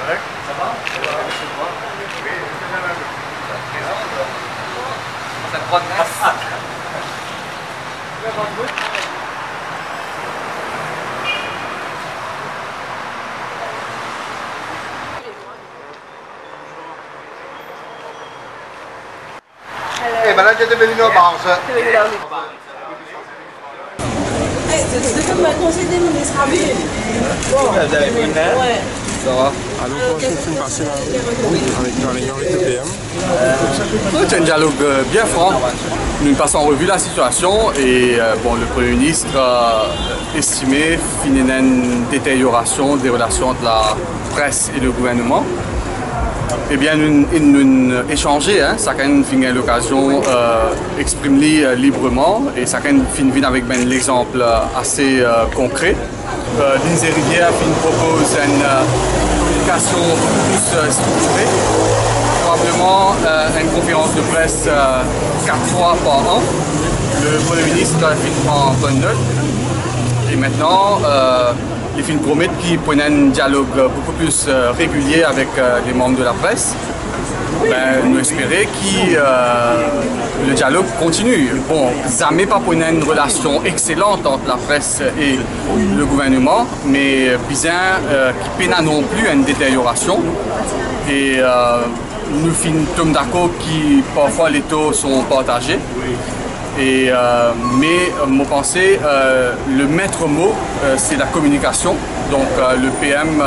Ça va? Ça progresse. Maintenant, j'étais venu au bar. Conseil des ministres à venir. Vous avez vu, Ouais. ça va? Alors, comment c'est passé là? Oui. Avec la réunion avec le PM. C'est un dialogue bien franc. Nous passons en revue la situation et bon, le Premier ministre a estimé qu'il y a une détérioration des relations entre la presse et le gouvernement. Eh bien, nous échanger, hein, ça a l'occasion d'exprimer librement et ça a avec l'exemple assez concret. Lindsay Rivière propose une communication plus structurée, probablement une conférence de presse 4 fois par an. Le Premier ministre prend en bonne note et maintenant les films promettent qu'ils prennent un dialogue beaucoup plus régulier avec les membres de la presse. Nous espérons que le dialogue continue. Bon, jamais pas pour une relation excellente entre la presse et le gouvernement, mais bien qui peine non plus à une détérioration. Et nous sommes d'accord que parfois les taux sont partagés. Et, mais mon pensée, le maître mot, c'est la communication. Donc le PM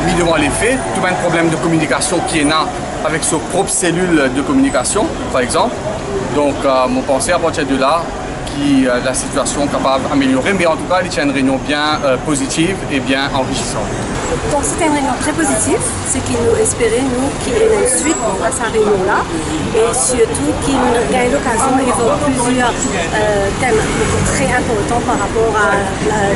mis devant les faits, tout un problème de communication qui est là avec sa propre cellule de communication, par exemple. Donc mon pensée à partir de là, la situation est capable d'améliorer, mais en tout cas, il y a une réunion bien positive et bien enrichissante. Donc c'était une réunion très positive, ce qui nous espérait, nous, qu'il y ait une suite à sa réunion-là, et surtout qu'il ait l'occasion d'évoquer plusieurs thèmes très importants par rapport à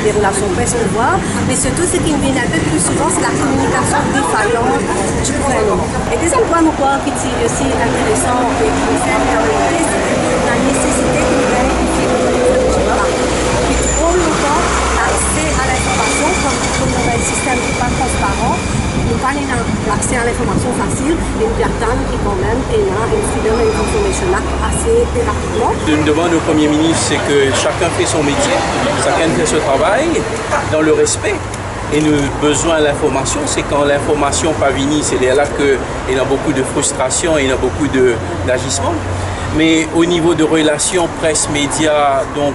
des relations presse-pouvoir, mais surtout ce qui vient un peu plus souvent, c'est la communication défaillante du gouvernement. Et deuxième point, nous croyons qui est aussi intéressant et qui concerne la réalité, c'est la nécessité qu'il y ait une figure de depuis trop longtemps, l'accès à l'information, comme le système n'est pas transparent, nous pas l'accès à l'information facile, mais nous attendons qu'il quand même ait une freedom of information assez rapidement. Une demande au Premier ministre, c'est que chacun fait son métier, chacun fait ce travail dans le respect. Et nous besoin de l'information, c'est quand l'information pas venue, c'est là qu'il y a beaucoup de frustration et il y a beaucoup d'agissement. Mais au niveau de relations presse-médias, donc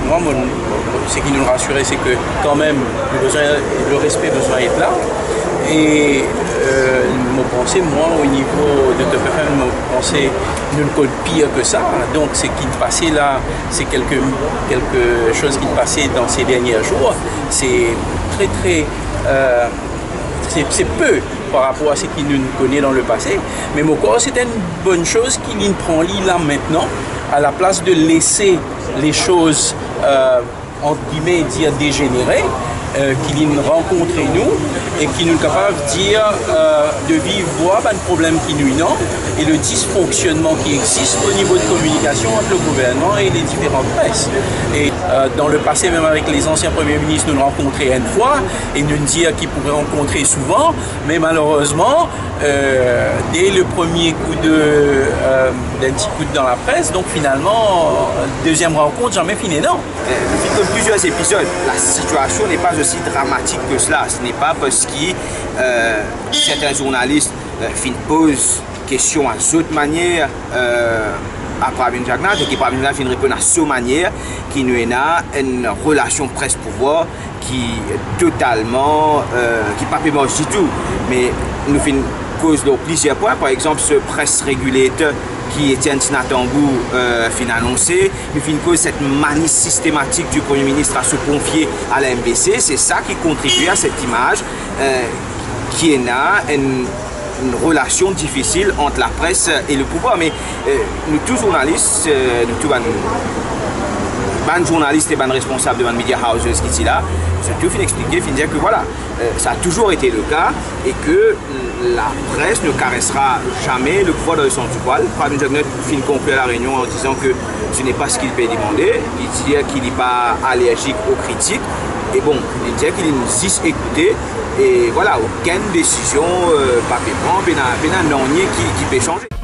moi, ce qui nous rassurait, c'est que quand même le respect besoin d'être là. Et je pensais, moi, au niveau de TopFM, je pensais une code pire que ça. Donc, ce qui passait là, c'est quelque chose qui passait dans ces derniers jours. C'est très, c'est peu par rapport à ce qu'il nous connaît dans le passé. Mais mon corps, c'était une bonne chose qu'il prend là maintenant, à la place de laisser les choses, entre guillemets, dire dégénérer, qu'il rencontre nous et qu'il nous est capable de dire, de vivre voir le problème qui nous a et le dysfonctionnement qui existe au niveau de communication entre le gouvernement et les différentes presses. Et dans le passé, même avec les anciens premiers ministres, nous rencontrions une fois et nous dire qu'ils pourraient rencontrer souvent, mais malheureusement, dès le premier coup d'un petit coup dans la presse, donc finalement, deuxième rencontre, jamais fini, non. Comme plusieurs épisodes, la situation n'est pas aussi dramatique que cela. Ce n'est pas parce que certains journalistes posent question à cette manière à Pravin Jagnat et que Pravin Jagnat répond à cette manière qui nous a une relation presse-pouvoir qui est totalement, qui n'est pas pémoche du tout, mais nous fait cause de plusieurs points. Par exemple, ce presse régulateur qui Etienne Tinatangou fin annoncé, nous fin cause cette manie systématique du Premier ministre à se confier à la MBC. C'est ça qui contribue à cette image qui est là, une relation difficile entre la presse et le pouvoir. Mais nous tous journalistes, nous tous journalistes et responsables de media houses qui sont là, surtout fin expliquer, fin dire que voilà, ça a toujours été le cas et que la presse ne caressera jamais le pouvoir dans le sens du poil. Pravin Jagnat fin conclure la réunion en disant que ce n'est pas ce qu'il peut demander, il dit qu'il n'est pas allergique aux critiques, Et bon, il dit qu'il nous juste écouté. Et voilà, aucune décision, pas paiement, qui peut changer.